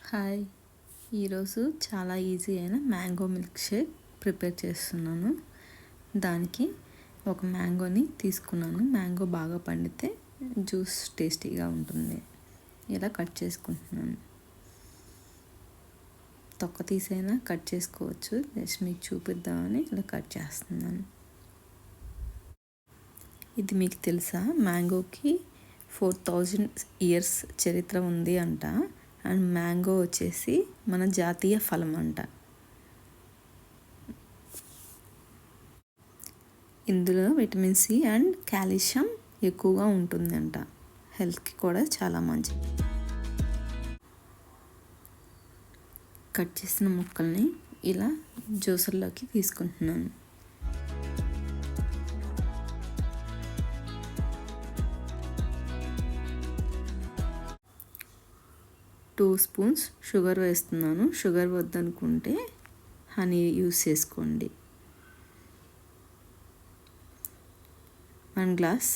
Hi, ఈరోజు చాలా easy అయిన మ్యాంగో మిల్క్ షేక్ ప్రిపేర్ చేస్తున్నాను. దానికి ఒక మ్యాంగోని తీసుకున్నాను. మ్యాంగో బాగా పండితే జ్యూస్ టేస్టీగా ఉంటుంది. ఇలా కట్ చేసుకుంటున్నాను. తొక్క తీసైనా కట్ చేసుకోవచ్చు. జస్ట్ మీకు చూపిద్దామని ఇలా కట్ చేస్తున్నాను. ఇది మీకు తెలుసా, మ్యాంగోకి 4000 ఇయర్స్ చరిత్ర ఉంది అంట. అండ్ మ్యాంగో వచ్చేసి మన జాతీయ ఫలం అంట. ఇందులో విటమిన్ సి అండ్ కాల్షియం ఎక్కువగా ఉంటుందంట. హెల్త్కి కూడా చాలా మంచిది. కట్ చేసిన ముక్కల్ని ఇలా జ్యూసర్లోకి తీసుకుంటున్నాను. టూ స్పూన్స్ షుగర్ వేస్తున్నాను. షుగర్ వద్దనుకుంటే హనీ యూస్ చేసుకోండి. 1 గ్లాస్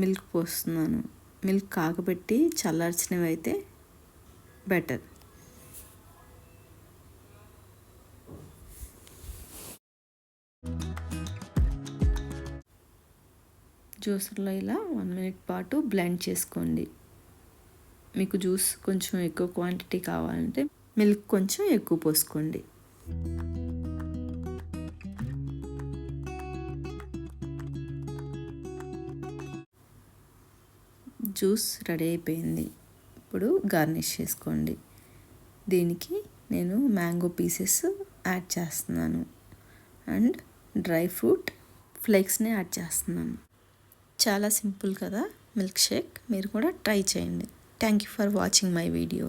మిల్క్ పోస్తున్నాను. మిల్క్ కాగబెట్టి చల్లార్చినవి అయితే బెటర్. జ్యూసర్లో ఇలా 1 మినిట్ పాటు బ్లెండ్ చేసుకోండి. మీకు జ్యూస్ కొంచెం ఎక్కువ క్వాంటిటీ కావాలంటే మిల్క్ కొంచెం ఎక్కువ పోసుకోండి. జ్యూస్ రెడీ అయిపోయింది. ఇప్పుడు గార్నిష్ చేసుకోండి. దీనికి నేను మ్యాంగో పీసెస్ యాడ్ చేస్తున్నాను అండ్ డ్రై ఫ్రూట్ ఫ్లేక్స్ని యాడ్ చేస్తున్నాను. చాలా సింపుల్ కదా మిల్క్ షేక్. మీరు కూడా ట్రై చేయండి. Thank you for watching my video.